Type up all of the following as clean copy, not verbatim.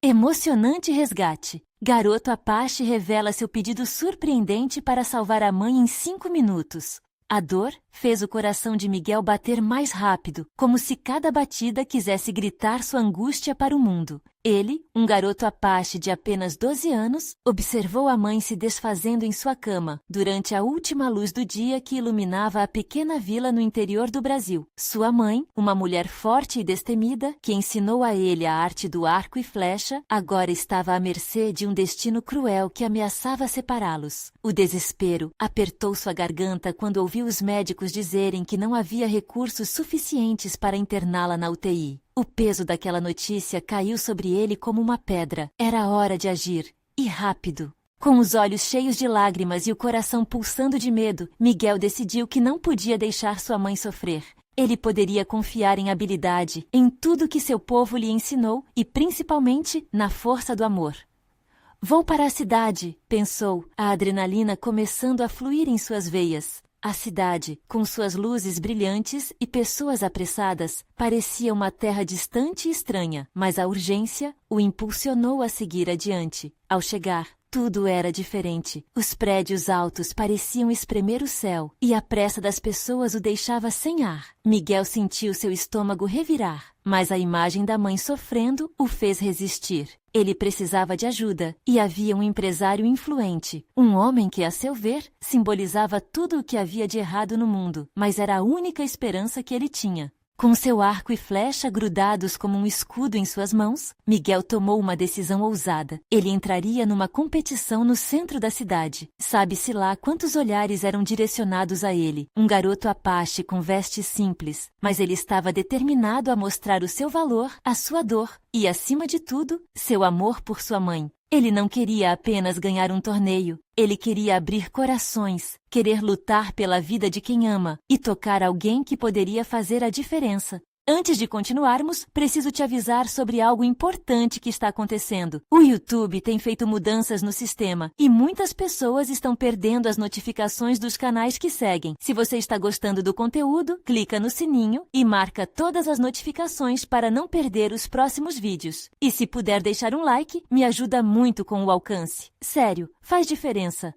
Emocionante resgate. Garoto Apache revela seu pedido surpreendente para salvar a mãe em 5 minutos. A dor fez o coração de Miguel bater mais rápido, como se cada batida quisesse gritar sua angústia para o mundo. Ele, um garoto Apache de apenas 12 anos, observou a mãe se desfazendo em sua cama, durante a última luz do dia que iluminava a pequena vila no interior do Brasil. Sua mãe, uma mulher forte e destemida, que ensinou a ele a arte do arco e flecha, agora estava à mercê de um destino cruel que ameaçava separá-los. O desespero apertou sua garganta quando ouviu os médicos dizerem que não havia recursos suficientes para interná-la na UTI. O peso daquela notícia caiu sobre ele como uma pedra. Era hora de agir, e rápido. Com os olhos cheios de lágrimas e o coração pulsando de medo, Miguel decidiu que não podia deixar sua mãe sofrer. Ele poderia confiar em habilidade, em tudo que seu povo lhe ensinou e principalmente na força do amor. Vou para a cidade, pensou, a adrenalina começando a fluir em suas veias. A cidade, com suas luzes brilhantes e pessoas apressadas, parecia uma terra distante e estranha, mas a urgência o impulsionou a seguir adiante. Ao chegar, tudo era diferente. Os prédios altos pareciam espremer o céu, e a pressa das pessoas o deixava sem ar. Miguel sentiu seu estômago revirar, mas a imagem da mãe sofrendo o fez resistir. Ele precisava de ajuda, e havia um empresário influente, um homem que, a seu ver, simbolizava tudo o que havia de errado no mundo, mas era a única esperança que ele tinha. Com seu arco e flecha grudados como um escudo em suas mãos, Miguel tomou uma decisão ousada. Ele entraria numa competição no centro da cidade. Sabe-se lá quantos olhares eram direcionados a ele. Um garoto Apache com vestes simples, mas ele estava determinado a mostrar o seu valor, a sua dor e, acima de tudo, seu amor por sua mãe. Ele não queria apenas ganhar um torneio, ele queria abrir corações, querer lutar pela vida de quem ama e tocar alguém que poderia fazer a diferença. Antes de continuarmos, preciso te avisar sobre algo importante que está acontecendo. O YouTube tem feito mudanças no sistema e muitas pessoas estão perdendo as notificações dos canais que seguem. Se você está gostando do conteúdo, clica no sininho e marca todas as notificações para não perder os próximos vídeos. E se puder deixar um like, me ajuda muito com o alcance. Sério, faz diferença.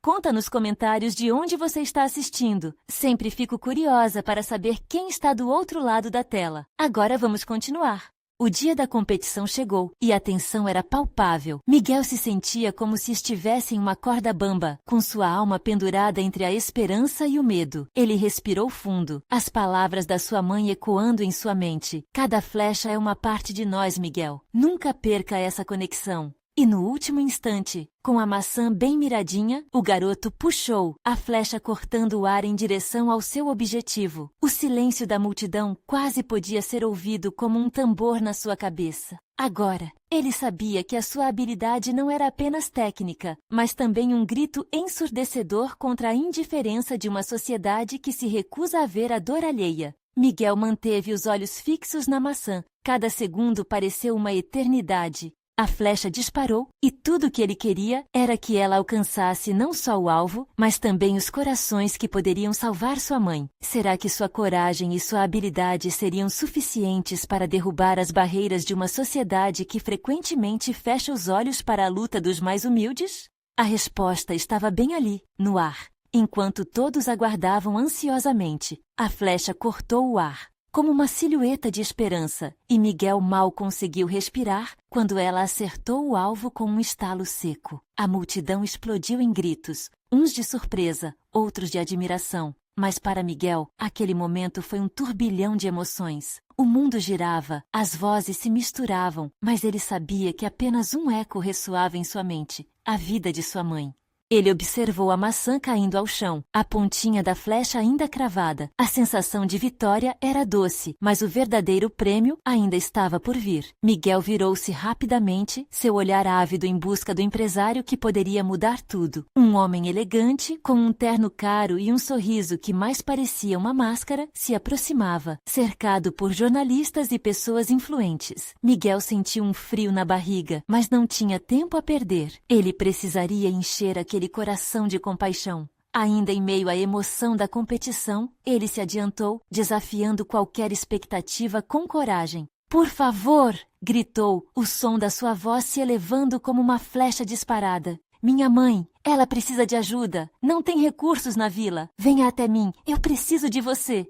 Conta nos comentários de onde você está assistindo. Sempre fico curiosa para saber quem está do outro lado da tela. Agora vamos continuar. O dia da competição chegou e a tensão era palpável. Miguel se sentia como se estivesse em uma corda bamba, com sua alma pendurada entre a esperança e o medo. Ele respirou fundo, as palavras da sua mãe ecoando em sua mente. Cada flecha é uma parte de nós, Miguel. Nunca perca essa conexão. E no último instante, com a maçã bem miradinha, o garoto puxou, a flecha cortando o ar em direção ao seu objetivo. O silêncio da multidão quase podia ser ouvido como um tambor na sua cabeça. Agora, ele sabia que a sua habilidade não era apenas técnica, mas também um grito ensurdecedor contra a indiferença de uma sociedade que se recusa a ver a dor alheia. Miguel manteve os olhos fixos na maçã. Cada segundo pareceu uma eternidade. A flecha disparou e tudo o que ele queria era que ela alcançasse não só o alvo, mas também os corações que poderiam salvar sua mãe. Será que sua coragem e sua habilidade seriam suficientes para derrubar as barreiras de uma sociedade que frequentemente fecha os olhos para a luta dos mais humildes? A resposta estava bem ali, no ar. Enquanto todos aguardavam ansiosamente, a flecha cortou o ar, como uma silhueta de esperança, e Miguel mal conseguiu respirar quando ela acertou o alvo com um estalo seco. A multidão explodiu em gritos, uns de surpresa, outros de admiração. Mas para Miguel, aquele momento foi um turbilhão de emoções. O mundo girava, as vozes se misturavam, mas ele sabia que apenas um eco ressoava em sua mente, a vida de sua mãe. Ele observou a maçã caindo ao chão, a pontinha da flecha ainda cravada. A sensação de vitória era doce, mas o verdadeiro prêmio ainda estava por vir. Miguel virou-se rapidamente, seu olhar ávido em busca do empresário que poderia mudar tudo. Um homem elegante, com um terno caro e um sorriso que mais parecia uma máscara, se aproximava, cercado por jornalistas e pessoas influentes. Miguel sentiu um frio na barriga, mas não tinha tempo a perder. Ele precisaria encher aquele coração de compaixão. Ainda em meio à emoção da competição, ele se adiantou, desafiando qualquer expectativa com coragem. Por favor, gritou, o som da sua voz se elevando como uma flecha disparada. Minha mãe, ela precisa de ajuda. Não tem recursos na vila. Venha até mim, eu preciso de você.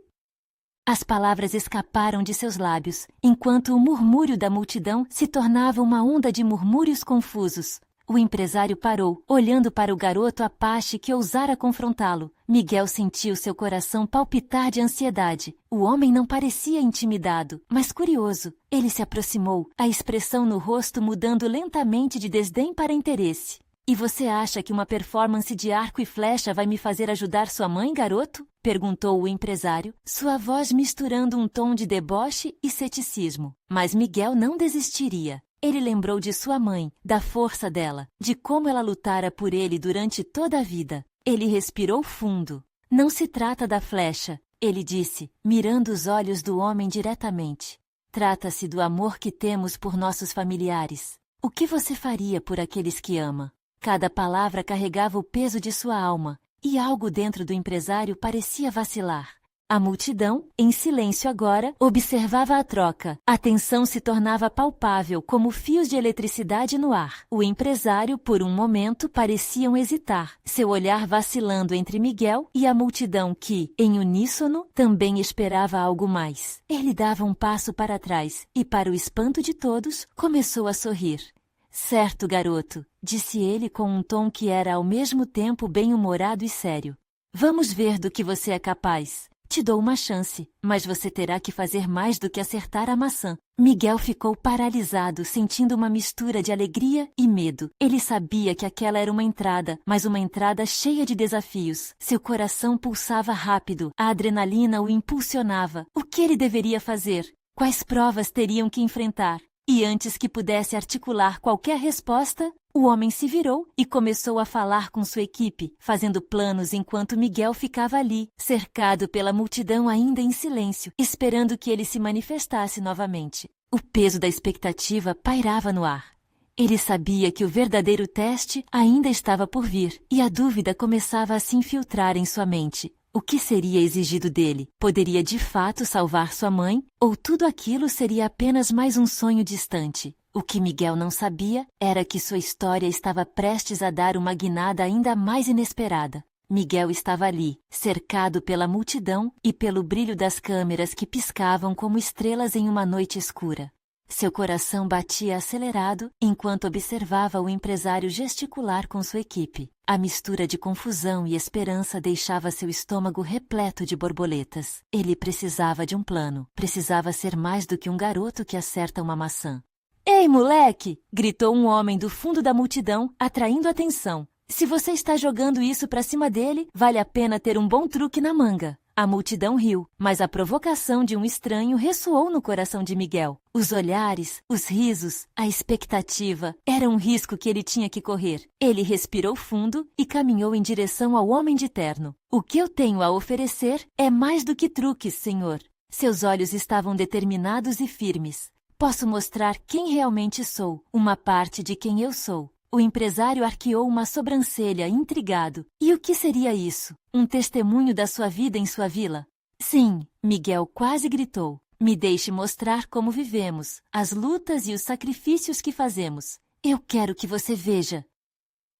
As palavras escaparam de seus lábios, enquanto o murmúrio da multidão se tornava uma onda de murmúrios confusos. O empresário parou, olhando para o garoto Apache que ousara confrontá-lo. Miguel sentiu seu coração palpitar de ansiedade. O homem não parecia intimidado, mas curioso. Ele se aproximou, a expressão no rosto mudando lentamente de desdém para interesse. E você acha que uma performance de arco e flecha vai me fazer ajudar sua mãe, garoto? Perguntou o empresário, sua voz misturando um tom de deboche e ceticismo. Mas Miguel não desistiria. Ele lembrou de sua mãe, da força dela, de como ela lutara por ele durante toda a vida. Ele respirou fundo. Não se trata da flecha, ele disse, mirando os olhos do homem diretamente. Trata-se do amor que temos por nossos familiares. O que você faria por aqueles que ama? Cada palavra carregava o peso de sua alma, e algo dentro do empresário parecia vacilar. A multidão, em silêncio agora, observava a troca. A tensão se tornava palpável como fios de eletricidade no ar. O empresário, por um momento, pareciam hesitar, seu olhar vacilando entre Miguel e a multidão que, em uníssono, também esperava algo mais. Ele dava um passo para trás e, para o espanto de todos, começou a sorrir. Certo, garoto, disse ele com um tom que era ao mesmo tempo bem-humorado e sério. Vamos ver do que você é capaz. Te dou uma chance, mas você terá que fazer mais do que acertar a maçã. Miguel ficou paralisado, sentindo uma mistura de alegria e medo. Ele sabia que aquela era uma entrada, mas uma entrada cheia de desafios. Seu coração pulsava rápido, a adrenalina o impulsionava. O que ele deveria fazer? Quais provas teriam que enfrentar? E antes que pudesse articular qualquer resposta, o homem se virou e começou a falar com sua equipe, fazendo planos enquanto Miguel ficava ali, cercado pela multidão ainda em silêncio, esperando que ele se manifestasse novamente. O peso da expectativa pairava no ar. Ele sabia que o verdadeiro teste ainda estava por vir, e a dúvida começava a se infiltrar em sua mente. O que seria exigido dele? Poderia de fato salvar sua mãe? Ou tudo aquilo seria apenas mais um sonho distante? O que Miguel não sabia era que sua história estava prestes a dar uma guinada ainda mais inesperada. Miguel estava ali, cercado pela multidão e pelo brilho das câmeras que piscavam como estrelas em uma noite escura. Seu coração batia acelerado enquanto observava o empresário gesticular com sua equipe. A mistura de confusão e esperança deixava seu estômago repleto de borboletas. Ele precisava de um plano. Precisava ser mais do que um garoto que acerta uma maçã. Ei, moleque! Gritou um homem do fundo da multidão, atraindo atenção. Se você está jogando isso pra cima dele, vale a pena ter um bom truque na manga. A multidão riu, mas a provocação de um estranho ressoou no coração de Miguel. Os olhares, os risos, a expectativa, era um risco que ele tinha que correr. Ele respirou fundo e caminhou em direção ao homem de terno. O que eu tenho a oferecer é mais do que truques, senhor. Seus olhos estavam determinados e firmes. Posso mostrar quem realmente sou, uma parte de quem eu sou. O empresário arqueou uma sobrancelha, intrigado. E o que seria isso? Um testemunho da sua vida em sua vila? Sim, Miguel quase gritou. Me deixe mostrar como vivemos, as lutas e os sacrifícios que fazemos. Eu quero que você veja.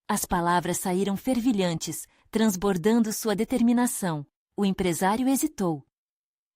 As palavras saíram fervilhantes, transbordando sua determinação. O empresário hesitou.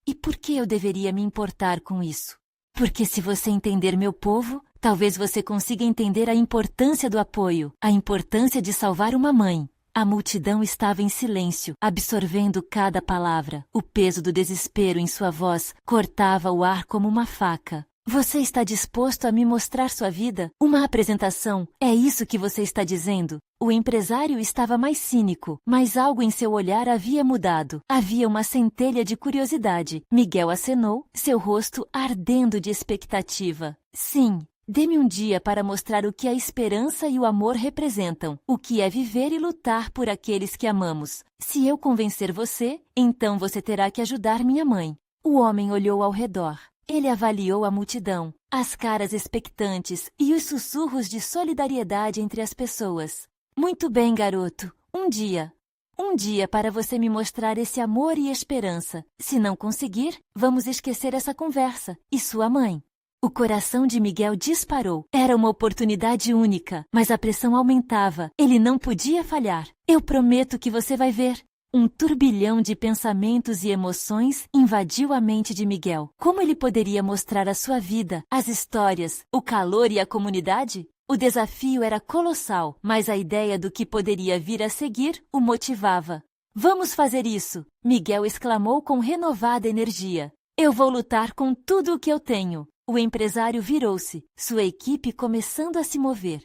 E por que eu deveria me importar com isso? Porque se você entender meu povo, talvez você consiga entender a importância do apoio, a importância de salvar uma mãe. A multidão estava em silêncio, absorvendo cada palavra. O peso do desespero em sua voz cortava o ar como uma faca. Você está disposto a me mostrar sua vida? Uma apresentação? É isso que você está dizendo? O empresário estava mais cínico, mas algo em seu olhar havia mudado. Havia uma centelha de curiosidade. Miguel acenou, seu rosto ardendo de expectativa. Sim. Dê-me um dia para mostrar o que a esperança e o amor representam, o que é viver e lutar por aqueles que amamos. Se eu convencer você, então você terá que ajudar minha mãe. O homem olhou ao redor. Ele avaliou a multidão, as caras expectantes e os sussurros de solidariedade entre as pessoas. Muito bem, garoto. Um dia. Um dia para você me mostrar esse amor e esperança. Se não conseguir, vamos esquecer essa conversa. E sua mãe? O coração de Miguel disparou. Era uma oportunidade única, mas a pressão aumentava. Ele não podia falhar. Eu prometo que você vai ver. Um turbilhão de pensamentos e emoções invadiu a mente de Miguel. Como ele poderia mostrar a sua vida, as histórias, o calor e a comunidade? O desafio era colossal, mas a ideia do que poderia vir a seguir o motivava. Vamos fazer isso! Miguel exclamou com renovada energia. Eu vou lutar com tudo o que eu tenho. O empresário virou-se, sua equipe começando a se mover.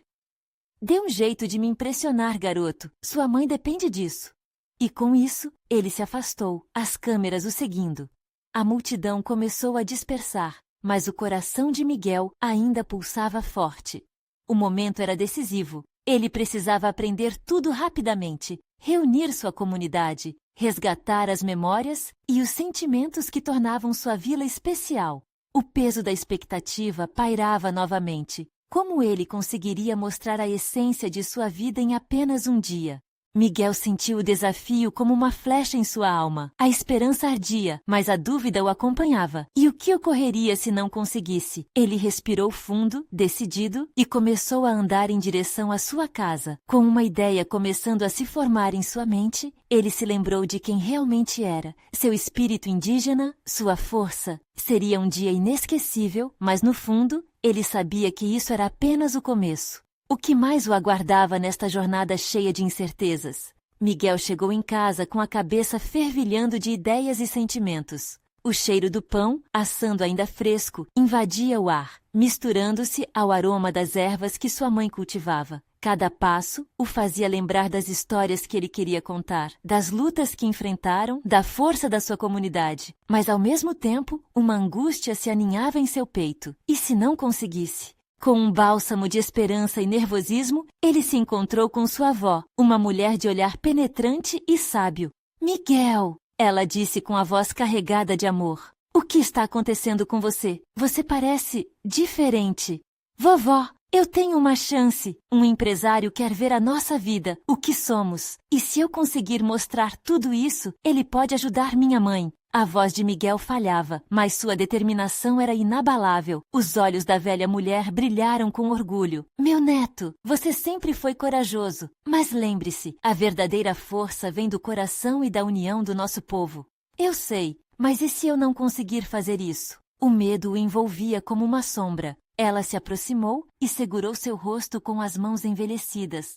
Dê um jeito de me impressionar, garoto. Sua mãe depende disso. E com isso, ele se afastou, as câmeras o seguindo. A multidão começou a dispersar, mas o coração de Miguel ainda pulsava forte. O momento era decisivo. Ele precisava aprender tudo rapidamente, reunir sua comunidade, resgatar as memórias e os sentimentos que tornavam sua vila especial. O peso da expectativa pairava novamente. Como ele conseguiria mostrar a essência de sua vida em apenas um dia? Miguel sentiu o desafio como uma flecha em sua alma. A esperança ardia, mas a dúvida o acompanhava. E o que ocorreria se não conseguisse? Ele respirou fundo, decidido, e começou a andar em direção à sua casa. Com uma ideia começando a se formar em sua mente, ele se lembrou de quem realmente era, seu espírito indígena, sua força. Seria um dia inesquecível, mas no fundo, ele sabia que isso era apenas o começo. O que mais o aguardava nesta jornada cheia de incertezas? Miguel chegou em casa com a cabeça fervilhando de ideias e sentimentos. O cheiro do pão, assando ainda fresco, invadia o ar, misturando-se ao aroma das ervas que sua mãe cultivava. Cada passo o fazia lembrar das histórias que ele queria contar, das lutas que enfrentaram, da força da sua comunidade. Mas, ao mesmo tempo, uma angústia se aninhava em seu peito. E se não conseguisse? Com um bálsamo de esperança e nervosismo, ele se encontrou com sua avó, uma mulher de olhar penetrante e sábio. Miguel, ela disse com a voz carregada de amor. O que está acontecendo com você? Você parece diferente. Vovó, eu tenho uma chance. Um empresário quer ver a nossa vida, o que somos. E se eu conseguir mostrar tudo isso, ele pode ajudar minha mãe. A voz de Miguel falhava, mas sua determinação era inabalável. Os olhos da velha mulher brilharam com orgulho. Meu neto, você sempre foi corajoso. Mas lembre-se, a verdadeira força vem do coração e da união do nosso povo. Eu sei, mas e se eu não conseguir fazer isso? O medo o envolvia como uma sombra. Ela se aproximou e segurou seu rosto com as mãos envelhecidas.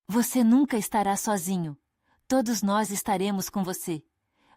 Você nunca estará sozinho. Todos nós estaremos com você.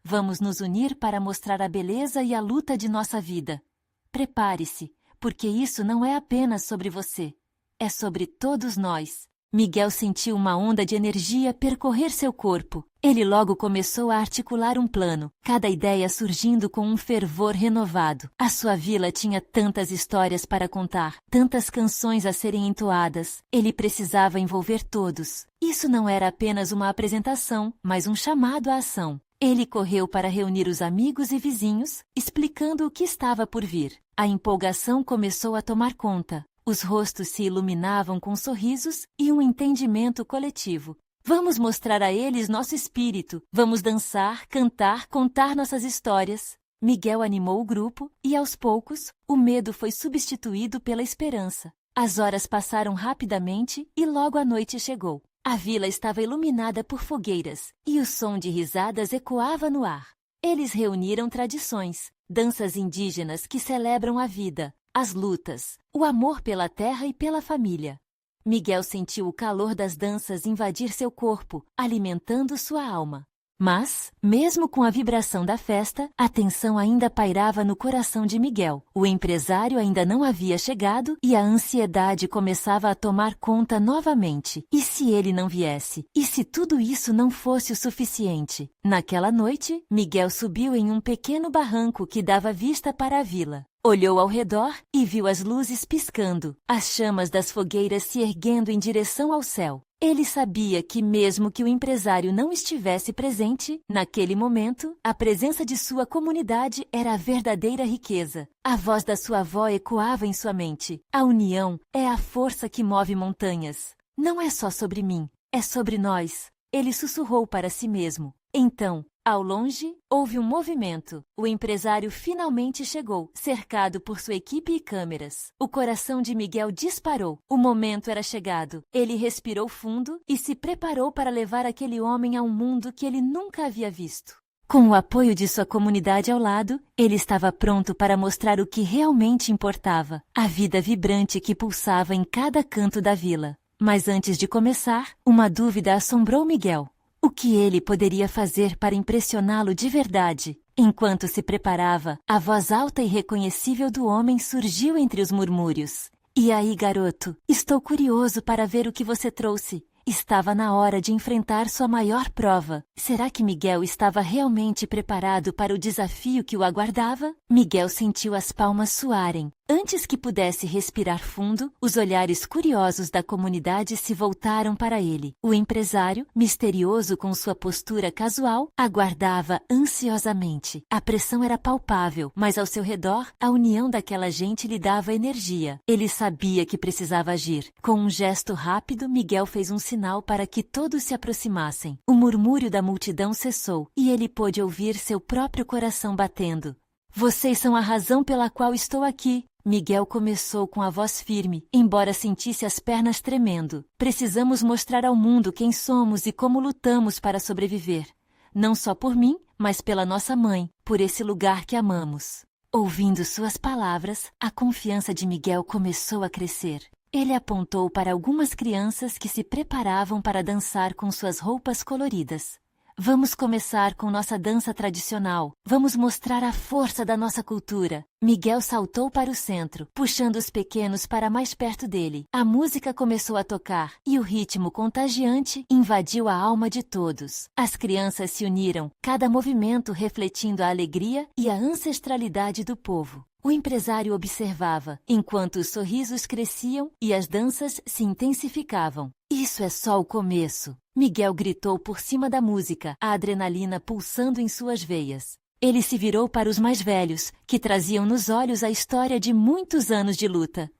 Vamos nos unir para mostrar a beleza e a luta de nossa vida. Prepare-se, porque isso não é apenas sobre você. É sobre todos nós. Miguel sentiu uma onda de energia percorrer seu corpo. Ele logo começou a articular um plano, cada ideia surgindo com um fervor renovado. A sua vila tinha tantas histórias para contar, tantas canções a serem entoadas. Ele precisava envolver todos. Isso não era apenas uma apresentação, mas um chamado à ação. Ele correu para reunir os amigos e vizinhos, explicando o que estava por vir. A empolgação começou a tomar conta. Os rostos se iluminavam com sorrisos e um entendimento coletivo. Vamos mostrar a eles nosso espírito. Vamos dançar, cantar, contar nossas histórias. Miguel animou o grupo e, aos poucos, o medo foi substituído pela esperança. As horas passaram rapidamente e logo a noite chegou. A vila estava iluminada por fogueiras e o som de risadas ecoava no ar. Eles reuniram tradições, danças indígenas que celebram a vida, as lutas, o amor pela terra e pela família. Miguel sentiu o calor das danças invadir seu corpo, alimentando sua alma. Mas, mesmo com a vibração da festa, a tensão ainda pairava no coração de Miguel. O empresário ainda não havia chegado e a ansiedade começava a tomar conta novamente. E se ele não viesse? E se tudo isso não fosse o suficiente? Naquela noite, Miguel subiu em um pequeno barranco que dava vista para a vila. Olhou ao redor e viu as luzes piscando, as chamas das fogueiras se erguendo em direção ao céu. Ele sabia que mesmo que o empresário não estivesse presente, naquele momento, a presença de sua comunidade era a verdadeira riqueza. A voz da sua avó ecoava em sua mente. A união é a força que move montanhas. Não é só sobre mim, é sobre nós. Ele sussurrou para si mesmo. Então, Ao longe, houve um movimento. O empresário finalmente chegou, cercado por sua equipe e câmeras. O coração de Miguel disparou. O momento era chegado. Ele respirou fundo e se preparou para levar aquele homem a um mundo que ele nunca havia visto. Com o apoio de sua comunidade ao lado, ele estava pronto para mostrar o que realmente importava, a vida vibrante que pulsava em cada canto da vila. Mas antes de começar, uma dúvida assombrou Miguel. O que ele poderia fazer para impressioná-lo de verdade? Enquanto se preparava, a voz alta e reconhecível do homem surgiu entre os murmúrios. E aí, garoto, estou curioso para ver o que você trouxe. Estava na hora de enfrentar sua maior prova. Será que Miguel estava realmente preparado para o desafio que o aguardava? Miguel sentiu as palmas suarem. Antes que pudesse respirar fundo, os olhares curiosos da comunidade se voltaram para ele. O empresário, misterioso com sua postura casual, aguardava ansiosamente. A pressão era palpável, mas ao seu redor, a união daquela gente lhe dava energia. Ele sabia que precisava agir. Com um gesto rápido, Miguel fez um sinal para que todos se aproximassem. O murmúrio da multidão cessou, e ele pôde ouvir seu próprio coração batendo. Vocês são a razão pela qual estou aqui. Miguel começou com a voz firme, embora sentisse as pernas tremendo. Precisamos mostrar ao mundo quem somos e como lutamos para sobreviver. Não só por mim, mas pela nossa mãe, por esse lugar que amamos. Ouvindo suas palavras, a confiança de Miguel começou a crescer. Ele apontou para algumas crianças que se preparavam para dançar com suas roupas coloridas. Vamos começar com nossa dança tradicional. Vamos mostrar a força da nossa cultura. Miguel saltou para o centro, puxando os pequenos para mais perto dele. A música começou a tocar, e o ritmo contagiante invadiu a alma de todos. As crianças se uniram, cada movimento refletindo a alegria e a ancestralidade do povo. O empresário observava, enquanto os sorrisos cresciam e as danças se intensificavam. Isso é só o começo. Miguel gritou por cima da música, a adrenalina pulsando em suas veias. Ele se virou para os mais velhos, que traziam nos olhos a história de muitos anos de luta.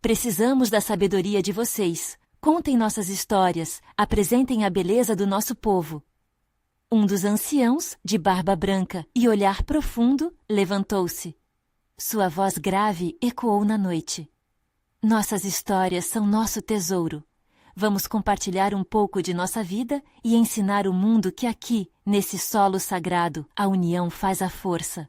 Precisamos da sabedoria de vocês. Contem nossas histórias, apresentem a beleza do nosso povo. Um dos anciãos, de barba branca e olhar profundo, levantou-se. Sua voz grave ecoou na noite. Nossas histórias são nosso tesouro. Vamos compartilhar um pouco de nossa vida e ensinar o mundo que aqui, nesse solo sagrado, a união faz a força.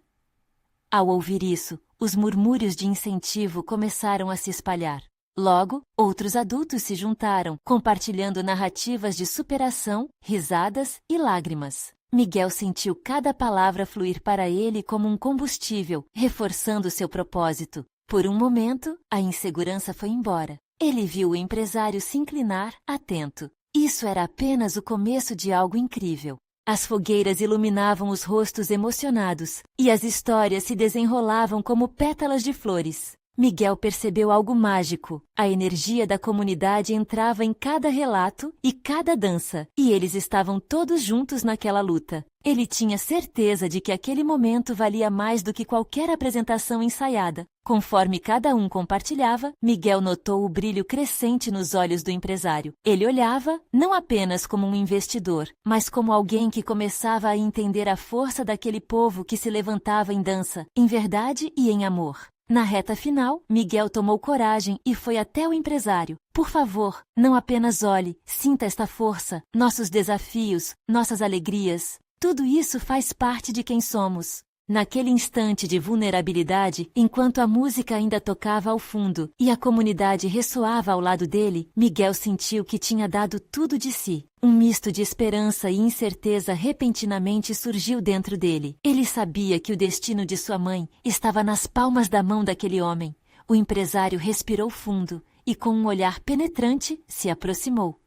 Ao ouvir isso, os murmúrios de incentivo começaram a se espalhar. Logo, outros adultos se juntaram, compartilhando narrativas de superação, risadas e lágrimas. Miguel sentiu cada palavra fluir para ele como um combustível, reforçando seu propósito. Por um momento, a insegurança foi embora. Ele viu o empresário se inclinar, atento. Isso era apenas o começo de algo incrível. As fogueiras iluminavam os rostos emocionados, e as histórias se desenrolavam como pétalas de flores. Miguel percebeu algo mágico. A energia da comunidade entrava em cada relato e cada dança, e eles estavam todos juntos naquela luta. Ele tinha certeza de que aquele momento valia mais do que qualquer apresentação ensaiada. Conforme cada um compartilhava, Miguel notou o brilho crescente nos olhos do empresário. Ele olhava, não apenas como um investidor, mas como alguém que começava a entender a força daquele povo que se levantava em dança, em verdade e em amor. Na reta final, Miguel tomou coragem e foi até o empresário. Por favor, não apenas olhe, sinta esta força, nossos desafios, nossas alegrias. Tudo isso faz parte de quem somos. Naquele instante de vulnerabilidade, enquanto a música ainda tocava ao fundo e a comunidade ressoava ao lado dele, Miguel sentiu que tinha dado tudo de si. Um misto de esperança e incerteza repentinamente surgiu dentro dele. Ele sabia que o destino de sua mãe estava nas palmas da mão daquele homem. O empresário respirou fundo e, com um olhar penetrante, se aproximou.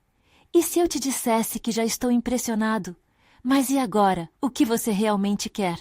E se eu te dissesse que já estou impressionado? Mas e agora? O que você realmente quer?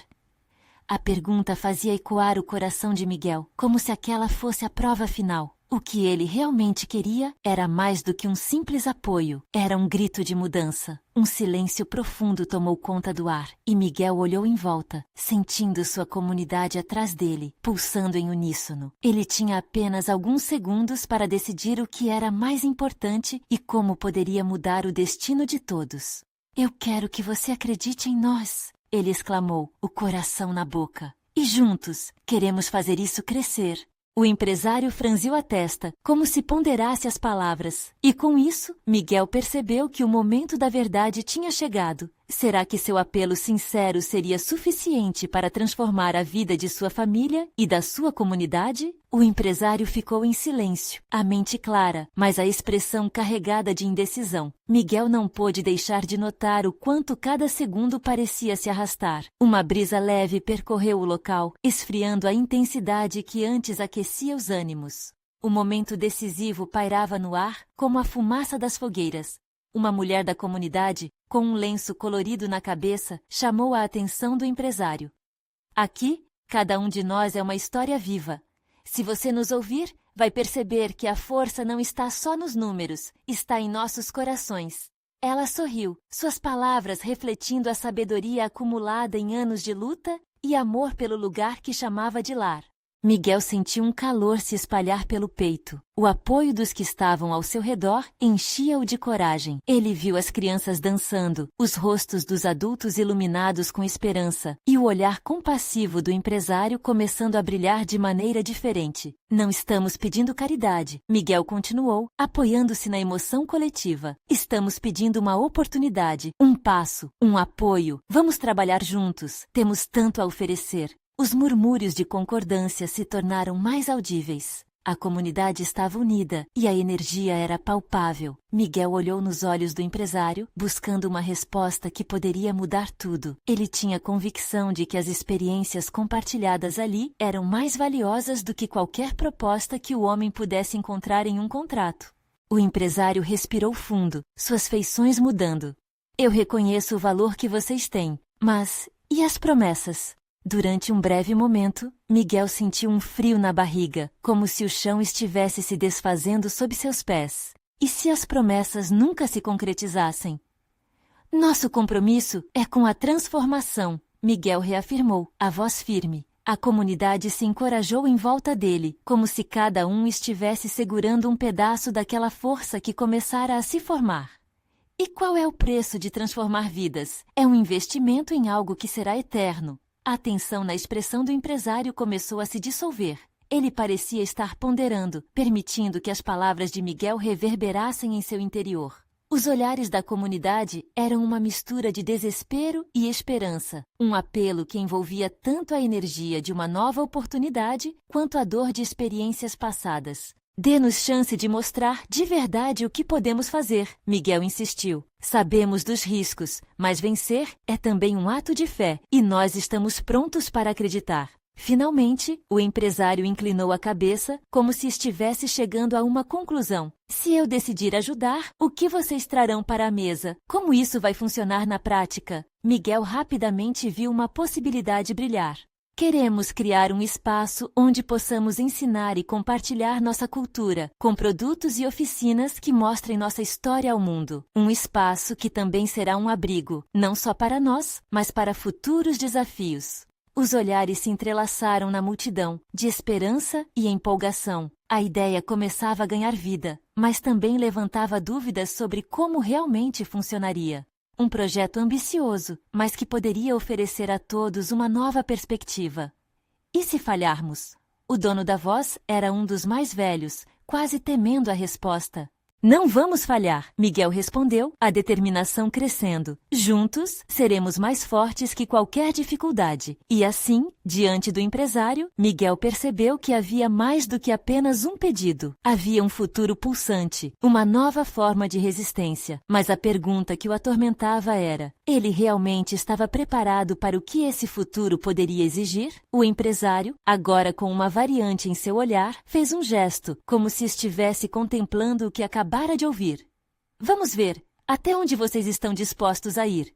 A pergunta fazia ecoar o coração de Miguel, como se aquela fosse a prova final. O que ele realmente queria era mais do que um simples apoio. Era um grito de mudança. Um silêncio profundo tomou conta do ar, e Miguel olhou em volta, sentindo sua comunidade atrás dele, pulsando em uníssono. Ele tinha apenas alguns segundos para decidir o que era mais importante e como poderia mudar o destino de todos. Eu quero que você acredite em nós, ele exclamou, o coração na boca. E juntos, queremos fazer isso crescer. O empresário franziu a testa, como se ponderasse as palavras. E com isso, Miguel percebeu que o momento da verdade tinha chegado. Será que seu apelo sincero seria suficiente para transformar a vida de sua família e da sua comunidade? O empresário ficou em silêncio, a mente clara, mas a expressão carregada de indecisão. Miguel não pôde deixar de notar o quanto cada segundo parecia se arrastar. Uma brisa leve percorreu o local, esfriando a intensidade que antes aquecia os ânimos. O momento decisivo pairava no ar, como a fumaça das fogueiras. Uma mulher da comunidade, com um lenço colorido na cabeça, chamou a atenção do empresário. Aqui, cada um de nós é uma história viva. Se você nos ouvir, vai perceber que a força não está só nos números, está em nossos corações. Ela sorriu, suas palavras refletindo a sabedoria acumulada em anos de luta e amor pelo lugar que chamava de lar. Miguel sentiu um calor se espalhar pelo peito. O apoio dos que estavam ao seu redor enchia-o de coragem. Ele viu as crianças dançando, os rostos dos adultos iluminados com esperança, e o olhar compassivo do empresário começando a brilhar de maneira diferente. Não estamos pedindo caridade, Miguel continuou, apoiando-se na emoção coletiva. Estamos pedindo uma oportunidade, um passo, um apoio. Vamos trabalhar juntos. Temos tanto a oferecer. Os murmúrios de concordância se tornaram mais audíveis. A comunidade estava unida e a energia era palpável. Miguel olhou nos olhos do empresário, buscando uma resposta que poderia mudar tudo. Ele tinha convicção de que as experiências compartilhadas ali eram mais valiosas do que qualquer proposta que o homem pudesse encontrar em um contrato. O empresário respirou fundo, suas feições mudando. Eu reconheço o valor que vocês têm, mas e as promessas? Durante um breve momento, Miguel sentiu um frio na barriga, como se o chão estivesse se desfazendo sob seus pés. E se as promessas nunca se concretizassem? Nosso compromisso é com a transformação, Miguel reafirmou, a voz firme. A comunidade se encorajou em volta dele, como se cada um estivesse segurando um pedaço daquela força que começara a se formar. E qual é o preço de transformar vidas? É um investimento em algo que será eterno. A tensão na expressão do empresário começou a se dissolver. Ele parecia estar ponderando, permitindo que as palavras de Miguel reverberassem em seu interior. Os olhares da comunidade eram uma mistura de desespero e esperança, um apelo que envolvia tanto a energia de uma nova oportunidade quanto a dor de experiências passadas. Dê-nos chance de mostrar de verdade o que podemos fazer, Miguel insistiu. Sabemos dos riscos, mas vencer é também um ato de fé, e nós estamos prontos para acreditar. Finalmente, o empresário inclinou a cabeça, como se estivesse chegando a uma conclusão. Se eu decidir ajudar, o que vocês trarão para a mesa? Como isso vai funcionar na prática? Miguel rapidamente viu uma possibilidade brilhar. Queremos criar um espaço onde possamos ensinar e compartilhar nossa cultura, com produtos e oficinas que mostrem nossa história ao mundo. Um espaço que também será um abrigo, não só para nós, mas para futuros desafios. Os olhares se entrelaçaram na multidão, de esperança e empolgação. A ideia começava a ganhar vida, mas também levantava dúvidas sobre como realmente funcionaria. Um projeto ambicioso, mas que poderia oferecer a todos uma nova perspectiva. E se falharmos? O dono da voz era um dos mais velhos, quase temendo a resposta. Não vamos falhar, Miguel respondeu, a determinação crescendo. Juntos, seremos mais fortes que qualquer dificuldade. E assim, diante do empresário, Miguel percebeu que havia mais do que apenas um pedido. Havia um futuro pulsante, uma nova forma de resistência. Mas a pergunta que o atormentava era: ele realmente estava preparado para o que esse futuro poderia exigir? O empresário, agora com uma variante em seu olhar, fez um gesto, como se estivesse contemplando o que acabara de ouvir. Vamos ver, até onde vocês estão dispostos a ir?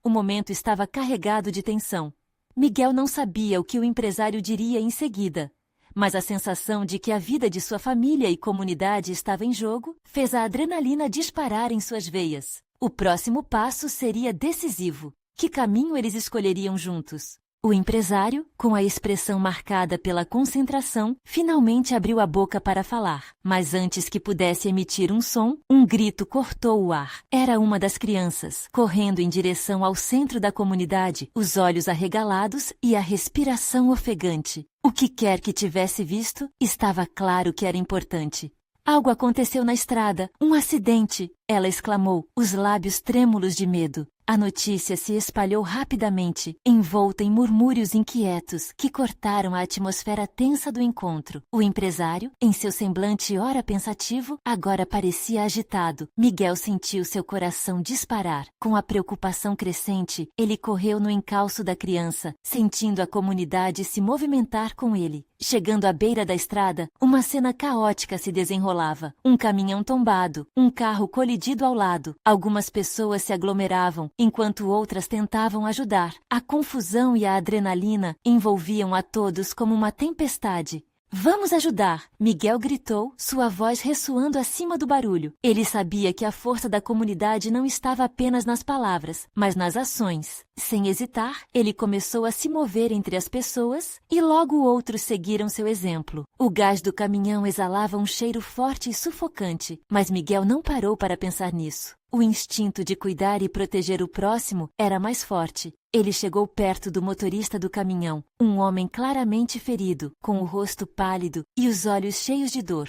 O momento estava carregado de tensão. Miguel não sabia o que o empresário diria em seguida, mas a sensação de que a vida de sua família e comunidade estava em jogo fez a adrenalina disparar em suas veias. O próximo passo seria decisivo. Que caminho eles escolheriam juntos? O empresário, com a expressão marcada pela concentração, finalmente abriu a boca para falar. Mas antes que pudesse emitir um som, um grito cortou o ar. Era uma das crianças, correndo em direção ao centro da comunidade, os olhos arregalados e a respiração ofegante. O que quer que tivesse visto, estava claro que era importante. Algo aconteceu na estrada, um acidente, ela exclamou, os lábios trêmulos de medo. A notícia se espalhou rapidamente, envolta em murmúrios inquietos que cortaram a atmosfera tensa do encontro. O empresário, em seu semblante ora pensativo, agora parecia agitado. Miguel sentiu seu coração disparar. Com a preocupação crescente, ele correu no encalço da criança, sentindo a comunidade se movimentar com ele. Chegando à beira da estrada, uma cena caótica se desenrolava. Um caminhão tombado, um carro colidido ao lado. Algumas pessoas se aglomeravam, enquanto outras tentavam ajudar. A confusão e a adrenalina envolviam a todos como uma tempestade. Vamos ajudar! Miguel gritou, sua voz ressoando acima do barulho. Ele sabia que a força da comunidade não estava apenas nas palavras, mas nas ações. Sem hesitar, ele começou a se mover entre as pessoas e logo outros seguiram seu exemplo. O gás do caminhão exalava um cheiro forte e sufocante, mas Miguel não parou para pensar nisso. O instinto de cuidar e proteger o próximo era mais forte. Ele chegou perto do motorista do caminhão, um homem claramente ferido, com o rosto pálido e os olhos cheios de dor.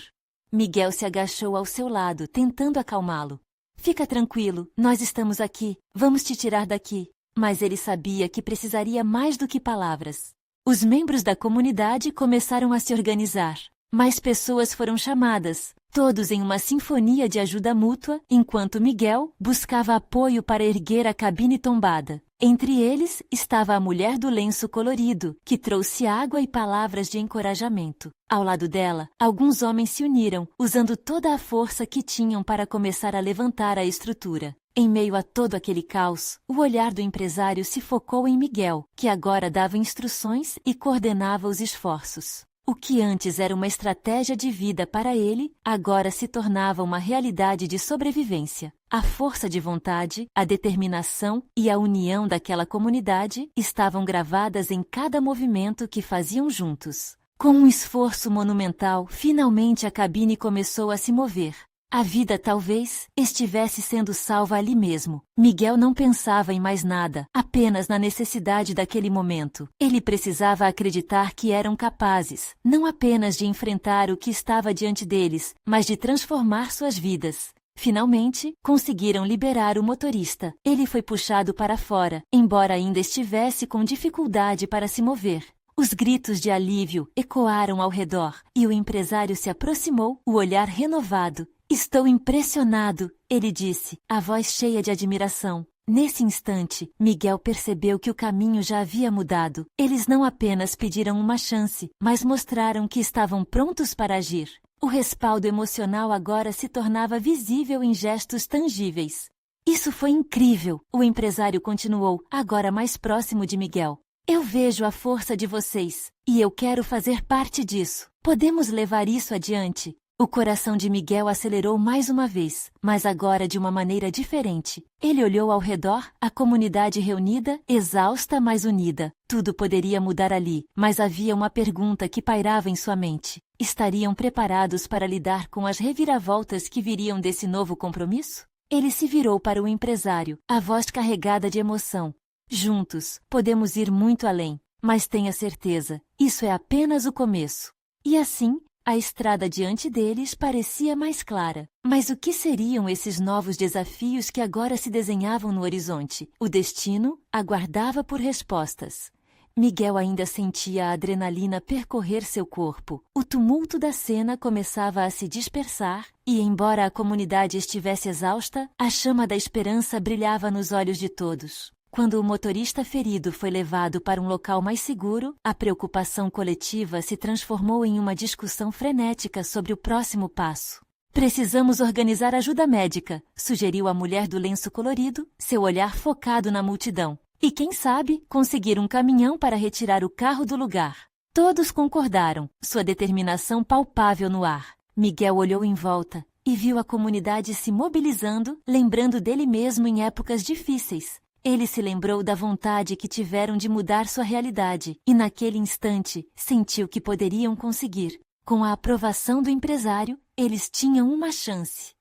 Miguel se agachou ao seu lado, tentando acalmá-lo. Fica tranquilo, nós estamos aqui, vamos te tirar daqui. Mas ele sabia que precisaria mais do que palavras. Os membros da comunidade começaram a se organizar. Mais pessoas foram chamadas, todos em uma sinfonia de ajuda mútua, enquanto Miguel buscava apoio para erguer a cabine tombada. Entre eles estava a mulher do lenço colorido, que trouxe água e palavras de encorajamento. Ao lado dela, alguns homens se uniram, usando toda a força que tinham para começar a levantar a estrutura. Em meio a todo aquele caos, o olhar do empresário se focou em Miguel, que agora dava instruções e coordenava os esforços. O que antes era uma estratégia de vida para ele, agora se tornava uma realidade de sobrevivência. A força de vontade, a determinação e a união daquela comunidade estavam gravadas em cada movimento que faziam juntos. Com um esforço monumental, finalmente a cabine começou a se mover. A vida talvez estivesse sendo salva ali mesmo. Miguel não pensava em mais nada, apenas na necessidade daquele momento. Ele precisava acreditar que eram capazes, não apenas de enfrentar o que estava diante deles, mas de transformar suas vidas. Finalmente, conseguiram liberar o motorista. Ele foi puxado para fora, embora ainda estivesse com dificuldade para se mover. Os gritos de alívio ecoaram ao redor, e o empresário se aproximou, o olhar renovado. Estou impressionado, ele disse, a voz cheia de admiração. Nesse instante, Miguel percebeu que o caminho já havia mudado. Eles não apenas pediram uma chance, mas mostraram que estavam prontos para agir. O respaldo emocional agora se tornava visível em gestos tangíveis. Isso foi incrível, o empresário continuou, agora mais próximo de Miguel. Eu vejo a força de vocês, e eu quero fazer parte disso. Podemos levar isso adiante? O coração de Miguel acelerou mais uma vez, mas agora de uma maneira diferente. Ele olhou ao redor, a comunidade reunida, exausta, mas unida. Tudo poderia mudar ali, mas havia uma pergunta que pairava em sua mente. Estariam preparados para lidar com as reviravoltas que viriam desse novo compromisso? Ele se virou para o empresário, a voz carregada de emoção. Juntos, podemos ir muito além, mas tenha certeza, isso é apenas o começo. E assim, a estrada diante deles parecia mais clara. Mas o que seriam esses novos desafios que agora se desenhavam no horizonte? O destino aguardava por respostas. Miguel ainda sentia a adrenalina percorrer seu corpo. O tumulto da cena começava a se dispersar e, embora a comunidade estivesse exausta, a chama da esperança brilhava nos olhos de todos. Quando o motorista ferido foi levado para um local mais seguro, a preocupação coletiva se transformou em uma discussão frenética sobre o próximo passo. Precisamos organizar ajuda médica, sugeriu a mulher do lenço colorido, seu olhar focado na multidão. E quem sabe, conseguir um caminhão para retirar o carro do lugar. Todos concordaram, sua determinação palpável no ar. Miguel olhou em volta e viu a comunidade se mobilizando, lembrando dele mesmo em épocas difíceis. Ele se lembrou da vontade que tiveram de mudar sua realidade e, naquele instante, sentiu que poderiam conseguir. Com a aprovação do empresário, eles tinham uma chance.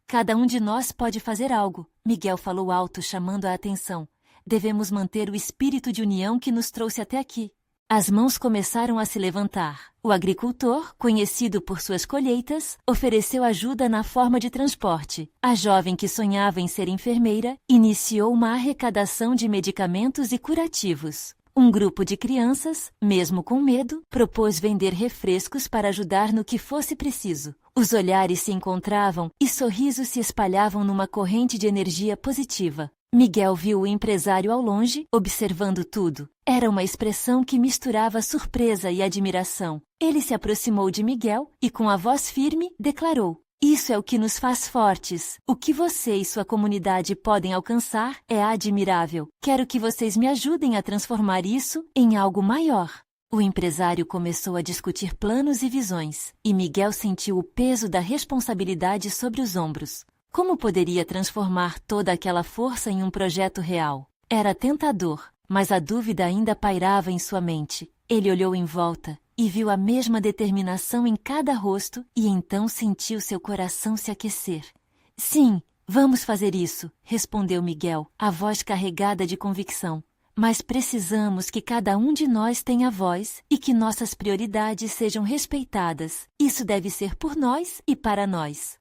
Cada um de nós pode fazer algo, Miguel falou alto, chamando a atenção. Devemos manter o espírito de união que nos trouxe até aqui. As mãos começaram a se levantar. O agricultor, conhecido por suas colheitas, ofereceu ajuda na forma de transporte. A jovem que sonhava em ser enfermeira iniciou uma arrecadação de medicamentos e curativos. Um grupo de crianças, mesmo com medo, propôs vender refrescos para ajudar no que fosse preciso. Os olhares se encontravam e sorrisos se espalhavam numa corrente de energia positiva. Miguel viu o empresário ao longe, observando tudo. Era uma expressão que misturava surpresa e admiração. Ele se aproximou de Miguel e, com a voz firme, declarou: "Isso é o que nos faz fortes. O que você e sua comunidade podem alcançar é admirável. Quero que vocês me ajudem a transformar isso em algo maior." O empresário começou a discutir planos e visões, e Miguel sentiu o peso da responsabilidade sobre os ombros. Como poderia transformar toda aquela força em um projeto real? Era tentador, mas a dúvida ainda pairava em sua mente. Ele olhou em volta e viu a mesma determinação em cada rosto e então sentiu seu coração se aquecer. "Sim, vamos fazer isso", respondeu Miguel, a voz carregada de convicção. "Mas precisamos que cada um de nós tenha voz e que nossas prioridades sejam respeitadas. Isso deve ser por nós e para nós."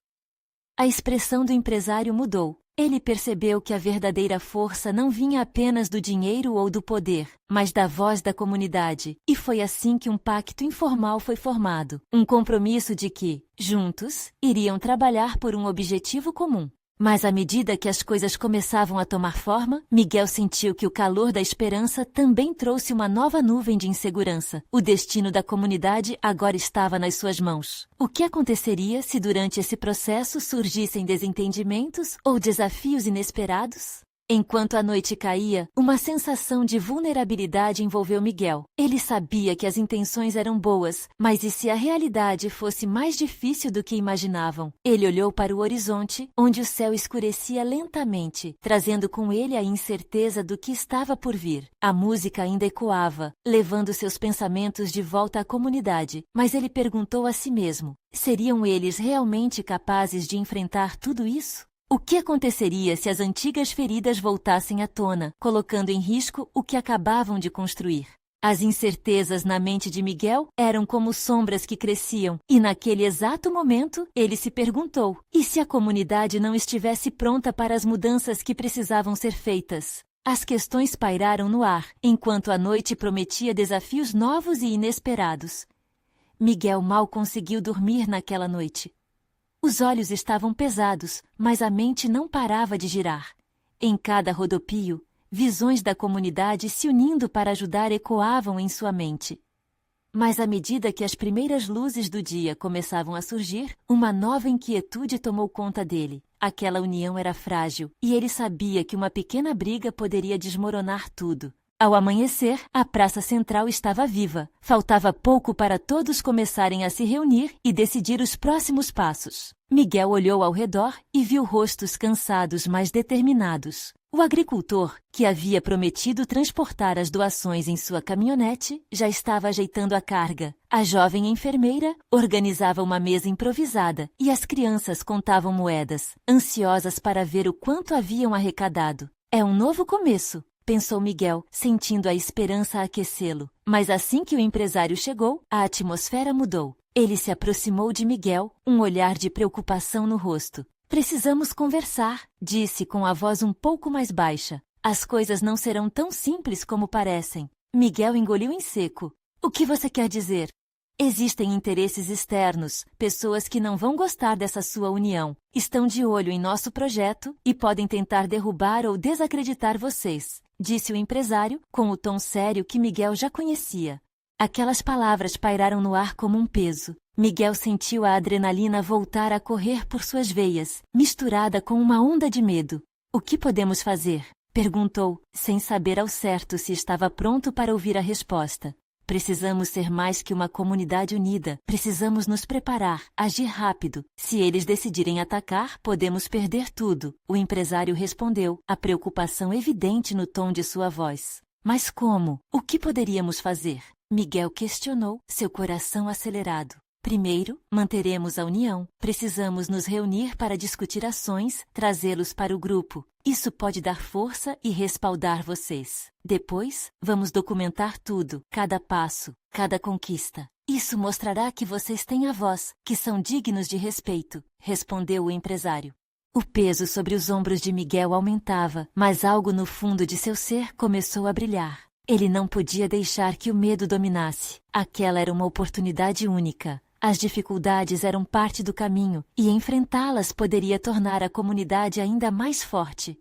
A expressão do empresário mudou. Ele percebeu que a verdadeira força não vinha apenas do dinheiro ou do poder, mas da voz da comunidade. E foi assim que um pacto informal foi formado. Um compromisso de que, juntos, iriam trabalhar por um objetivo comum. Mas à medida que as coisas começavam a tomar forma, Miguel sentiu que o calor da esperança também trouxe uma nova nuvem de insegurança. O destino da comunidade agora estava nas suas mãos. O que aconteceria se durante esse processo surgissem desentendimentos ou desafios inesperados? Enquanto a noite caía, uma sensação de vulnerabilidade envolveu Miguel. Ele sabia que as intenções eram boas, mas e se a realidade fosse mais difícil do que imaginavam? Ele olhou para o horizonte, onde o céu escurecia lentamente, trazendo com ele a incerteza do que estava por vir. A música ainda ecoava, levando seus pensamentos de volta à comunidade, mas ele perguntou a si mesmo: seriam eles realmente capazes de enfrentar tudo isso? O que aconteceria se as antigas feridas voltassem à tona, colocando em risco o que acabavam de construir? As incertezas na mente de Miguel eram como sombras que cresciam, e naquele exato momento ele se perguntou: e se a comunidade não estivesse pronta para as mudanças que precisavam ser feitas? As questões pairaram no ar, enquanto a noite prometia desafios novos e inesperados. Miguel mal conseguiu dormir naquela noite. Os olhos estavam pesados, mas a mente não parava de girar. Em cada rodopio, visões da comunidade se unindo para ajudar ecoavam em sua mente. Mas à medida que as primeiras luzes do dia começavam a surgir, uma nova inquietude tomou conta dele. Aquela união era frágil, e ele sabia que uma pequena briga poderia desmoronar tudo. Ao amanhecer, a praça central estava viva. Faltava pouco para todos começarem a se reunir e decidir os próximos passos. Miguel olhou ao redor e viu rostos cansados, mas determinados. O agricultor, que havia prometido transportar as doações em sua caminhonete, já estava ajeitando a carga. A jovem enfermeira organizava uma mesa improvisada e as crianças contavam moedas, ansiosas para ver o quanto haviam arrecadado. É um novo começo, pensou Miguel, sentindo a esperança aquecê-lo. Mas assim que o empresário chegou, a atmosfera mudou. Ele se aproximou de Miguel, um olhar de preocupação no rosto. "Precisamos conversar", disse com a voz um pouco mais baixa. "As coisas não serão tão simples como parecem." Miguel engoliu em seco. "O que você quer dizer?" "Existem interesses externos, pessoas que não vão gostar dessa sua união. Estão de olho em nosso projeto e podem tentar derrubar ou desacreditar vocês", disse o empresário, com o tom sério que Miguel já conhecia. Aquelas palavras pairaram no ar como um peso. Miguel sentiu a adrenalina voltar a correr por suas veias, misturada com uma onda de medo. "O que podemos fazer?" perguntou, sem saber ao certo se estava pronto para ouvir a resposta. Precisamos ser mais que uma comunidade unida. Precisamos nos preparar, agir rápido. Se eles decidirem atacar, podemos perder tudo. O empresário respondeu, a preocupação evidente no tom de sua voz. Mas como? O que poderíamos fazer? Miguel questionou, seu coração acelerado. Primeiro, manteremos a união. Precisamos nos reunir para discutir ações, trazê-los para o grupo. Isso pode dar força e respaldar vocês. Depois, vamos documentar tudo, cada passo, cada conquista. Isso mostrará que vocês têm a voz, que são dignos de respeito, respondeu o empresário. O peso sobre os ombros de Miguel aumentava, mas algo no fundo de seu ser começou a brilhar. Ele não podia deixar que o medo dominasse. Aquela era uma oportunidade única. As dificuldades eram parte do caminho, e enfrentá-las poderia tornar a comunidade ainda mais forte.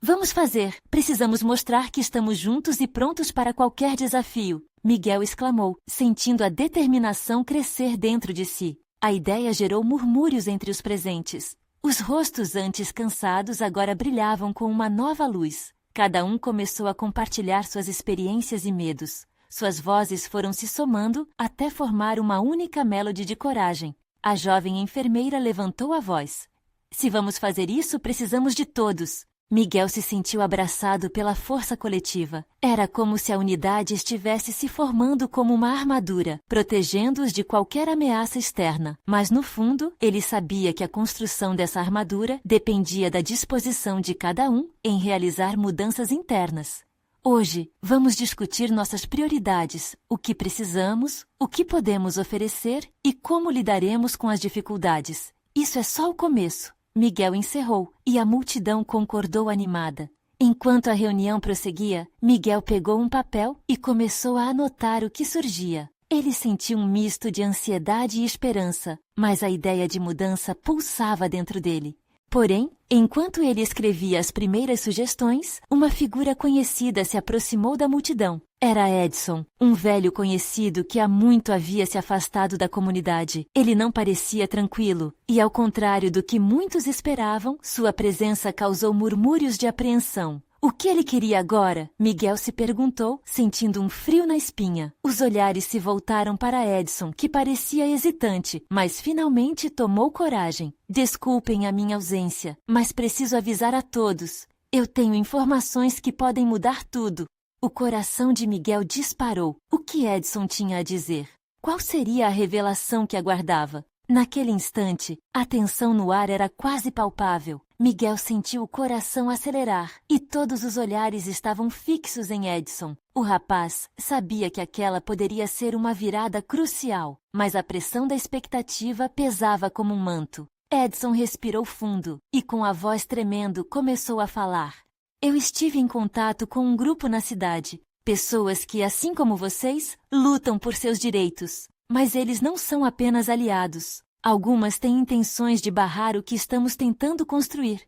Vamos fazer! Precisamos mostrar que estamos juntos e prontos para qualquer desafio, Miguel exclamou, sentindo a determinação crescer dentro de si. A ideia gerou murmúrios entre os presentes. Os rostos antes cansados agora brilhavam com uma nova luz. Cada um começou a compartilhar suas experiências e medos. Suas vozes foram se somando até formar uma única melody de coragem. A jovem enfermeira levantou a voz. Se vamos fazer isso, precisamos de todos. Miguel se sentiu abraçado pela força coletiva. Era como se a unidade estivesse se formando como uma armadura, protegendo-os de qualquer ameaça externa. Mas no fundo, ele sabia que a construção dessa armadura dependia da disposição de cada um em realizar mudanças internas. Hoje, vamos discutir nossas prioridades, o que precisamos, o que podemos oferecer e como lidaremos com as dificuldades. Isso é só o começo. Miguel encerrou, e a multidão concordou animada. Enquanto a reunião prosseguia, Miguel pegou um papel e começou a anotar o que surgia. Ele sentiu um misto de ansiedade e esperança, mas a ideia de mudança pulsava dentro dele. Porém, enquanto ele escrevia as primeiras sugestões, uma figura conhecida se aproximou da multidão. Era Edson, um velho conhecido que há muito havia se afastado da comunidade. Ele não parecia tranquilo, e ao contrário do que muitos esperavam, sua presença causou murmúrios de apreensão. O que ele queria agora? Miguel se perguntou, sentindo um frio na espinha. Os olhares se voltaram para Edson, que parecia hesitante, mas finalmente tomou coragem. Desculpem a minha ausência, mas preciso avisar a todos. Eu tenho informações que podem mudar tudo. O coração de Miguel disparou. O que Edson tinha a dizer? Qual seria a revelação que aguardava? Naquele instante, a tensão no ar era quase palpável. Miguel sentiu o coração acelerar e todos os olhares estavam fixos em Edson. O rapaz sabia que aquela poderia ser uma virada crucial, mas a pressão da expectativa pesava como um manto. Edson respirou fundo e, com a voz tremendo, começou a falar. Eu estive em contato com um grupo na cidade. Pessoas que, assim como vocês, lutam por seus direitos. Mas eles não são apenas aliados. Algumas têm intenções de barrar o que estamos tentando construir.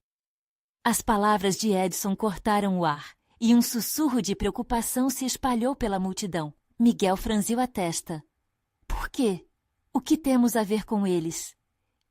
As palavras de Edson cortaram o ar, e um sussurro de preocupação se espalhou pela multidão. Miguel franziu a testa. Por quê? O que temos a ver com eles?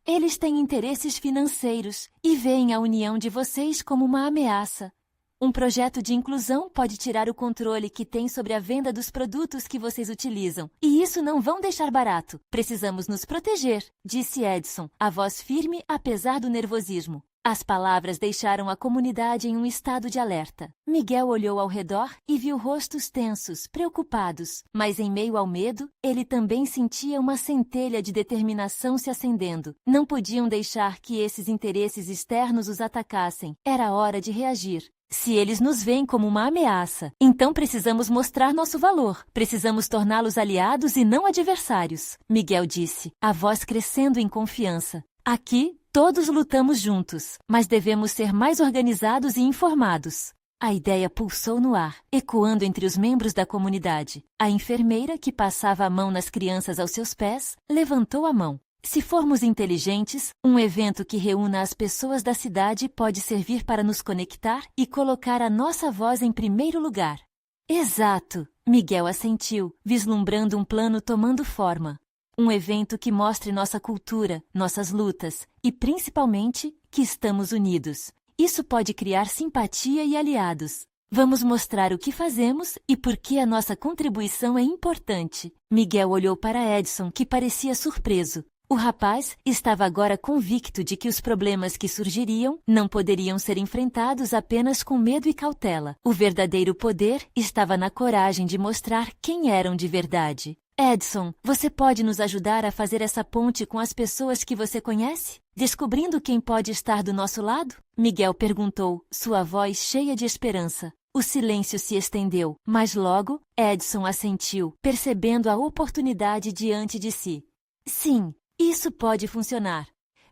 Eles têm interesses financeiros e veem a união de vocês como uma ameaça. Um projeto de inclusão pode tirar o controle que tem sobre a venda dos produtos que vocês utilizam. E isso não vão deixar barato. Precisamos nos proteger, disse Edson, a voz firme apesar do nervosismo. As palavras deixaram a comunidade em um estado de alerta. Miguel olhou ao redor e viu rostos tensos, preocupados. Mas em meio ao medo, ele também sentia uma centelha de determinação se acendendo. Não podiam deixar que esses interesses externos os atacassem. Era hora de reagir. Se eles nos veem como uma ameaça, então precisamos mostrar nosso valor. Precisamos torná-los aliados e não adversários, Miguel disse, a voz crescendo em confiança. Aqui, todos lutamos juntos, mas devemos ser mais organizados e informados. A ideia pulsou no ar, ecoando entre os membros da comunidade. A enfermeira, que passava a mão nas crianças aos seus pés, levantou a mão. Se formos inteligentes, um evento que reúna as pessoas da cidade pode servir para nos conectar e colocar a nossa voz em primeiro lugar. Exato, Miguel assentiu, vislumbrando um plano tomando forma. Um evento que mostre nossa cultura, nossas lutas e, principalmente, que estamos unidos. Isso pode criar simpatia e aliados. Vamos mostrar o que fazemos e por que a nossa contribuição é importante. Miguel olhou para Edson, que parecia surpreso. O rapaz estava agora convicto de que os problemas que surgiriam não poderiam ser enfrentados apenas com medo e cautela. O verdadeiro poder estava na coragem de mostrar quem eram de verdade. Edson, você pode nos ajudar a fazer essa ponte com as pessoas que você conhece? Descobrindo quem pode estar do nosso lado? Miguel perguntou, sua voz cheia de esperança. O silêncio se estendeu, mas logo Edson assentiu, percebendo a oportunidade diante de si. Sim, isso pode funcionar.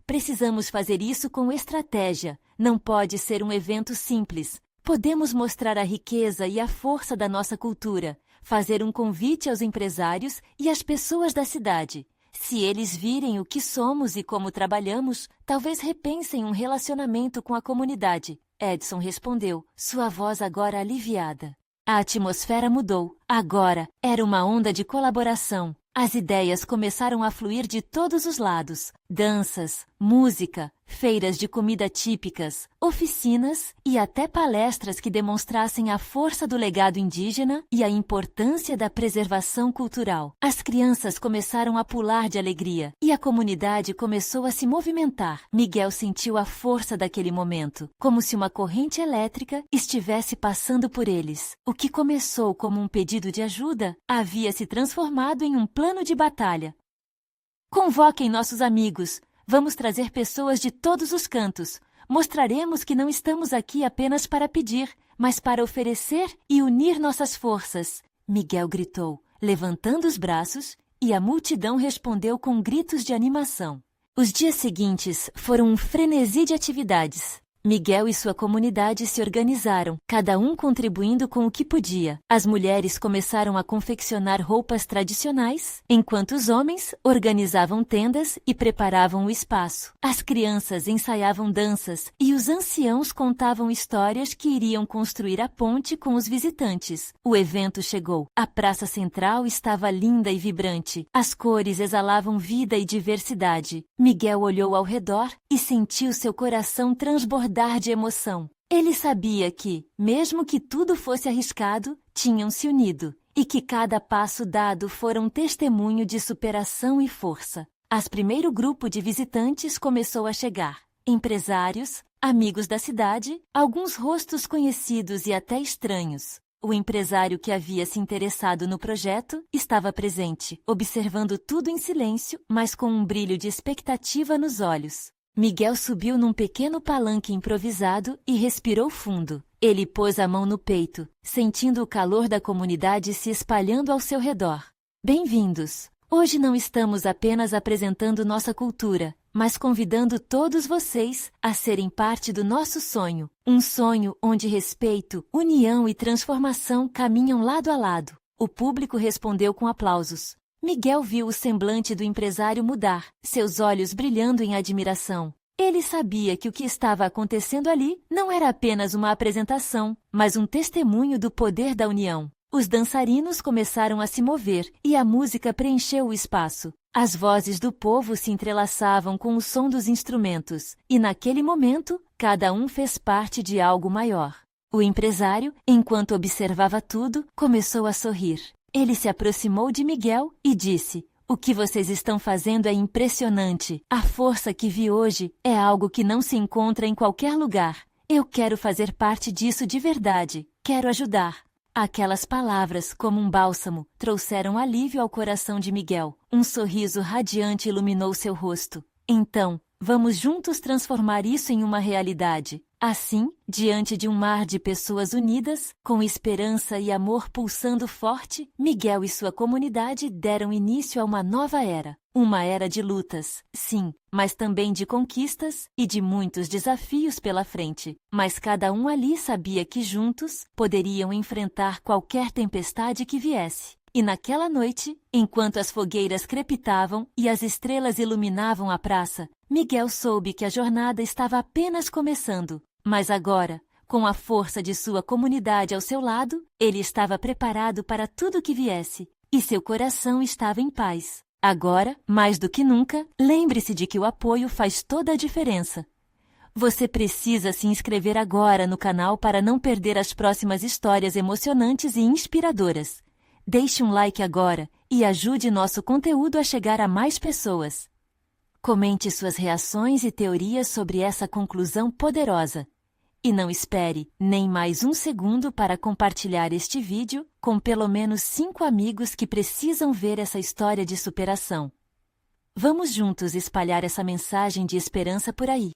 Precisamos fazer isso com estratégia. Não pode ser um evento simples. Podemos mostrar a riqueza e a força da nossa cultura, fazer um convite aos empresários e às pessoas da cidade. Se eles virem o que somos e como trabalhamos, talvez repensem um relacionamento com a comunidade. Edson respondeu, sua voz agora aliviada. A atmosfera mudou. Agora era uma onda de colaboração. As ideias começaram a fluir de todos os lados. Danças, música, feiras de comida típicas, oficinas e até palestras que demonstrassem a força do legado indígena e a importância da preservação cultural. As crianças começaram a pular de alegria e a comunidade começou a se movimentar. Miguel sentiu a força daquele momento, como se uma corrente elétrica estivesse passando por eles. O que começou como um pedido de ajuda havia se transformado em um plano de batalha. Convoquem nossos amigos. Vamos trazer pessoas de todos os cantos. Mostraremos que não estamos aqui apenas para pedir, mas para oferecer e unir nossas forças. Miguel gritou, levantando os braços, e a multidão respondeu com gritos de animação. Os dias seguintes foram um frenesi de atividades. Miguel e sua comunidade se organizaram, cada um contribuindo com o que podia. As mulheres começaram a confeccionar roupas tradicionais, enquanto os homens organizavam tendas e preparavam o espaço. As crianças ensaiavam danças e os anciãos contavam histórias que iriam construir a ponte com os visitantes. O evento chegou. A praça central estava linda e vibrante. As cores exalavam vida e diversidade. Miguel olhou ao redor e sentiu seu coração transbordar de emoção. Ele sabia que, mesmo que tudo fosse arriscado, tinham se unido, e que cada passo dado fora um testemunho de superação e força. As primeiro grupo de visitantes começou a chegar. Empresários, amigos da cidade, alguns rostos conhecidos e até estranhos. O empresário que havia se interessado no projeto estava presente, observando tudo em silêncio, mas com um brilho de expectativa nos olhos. Miguel subiu num pequeno palanque improvisado e respirou fundo. Ele pôs a mão no peito, sentindo o calor da comunidade se espalhando ao seu redor. Bem-vindos! Hoje não estamos apenas apresentando nossa cultura, mas convidando todos vocês a serem parte do nosso sonho. Um sonho onde respeito, união e transformação caminham lado a lado. O público respondeu com aplausos. Miguel viu o semblante do empresário mudar, seus olhos brilhando em admiração. Ele sabia que o que estava acontecendo ali não era apenas uma apresentação, mas um testemunho do poder da união. Os dançarinos começaram a se mover e a música preencheu o espaço. As vozes do povo se entrelaçavam com o som dos instrumentos, e naquele momento, cada um fez parte de algo maior. O empresário, enquanto observava tudo, começou a sorrir. Ele se aproximou de Miguel e disse, o que vocês estão fazendo é impressionante. A força que vi hoje é algo que não se encontra em qualquer lugar. Eu quero fazer parte disso de verdade. Quero ajudar. Aquelas palavras, como um bálsamo, trouxeram alívio ao coração de Miguel. Um sorriso radiante iluminou seu rosto. Então, vamos juntos transformar isso em uma realidade. Assim, diante de um mar de pessoas unidas, com esperança e amor pulsando forte, Miguel e sua comunidade deram início a uma nova era. Uma era de lutas, sim, mas também de conquistas e de muitos desafios pela frente. Mas cada um ali sabia que juntos poderiam enfrentar qualquer tempestade que viesse. E naquela noite, enquanto as fogueiras crepitavam e as estrelas iluminavam a praça, Miguel soube que a jornada estava apenas começando. Mas agora, com a força de sua comunidade ao seu lado, ele estava preparado para tudo que viesse, e seu coração estava em paz. Agora, mais do que nunca, lembre-se de que o apoio faz toda a diferença. Você precisa se inscrever agora no canal para não perder as próximas histórias emocionantes e inspiradoras. Deixe um like agora e ajude nosso conteúdo a chegar a mais pessoas. Comente suas reações e teorias sobre essa conclusão poderosa. E não espere nem mais um segundo para compartilhar este vídeo com pelo menos 5 amigos que precisam ver essa história de superação. Vamos juntos espalhar essa mensagem de esperança por aí.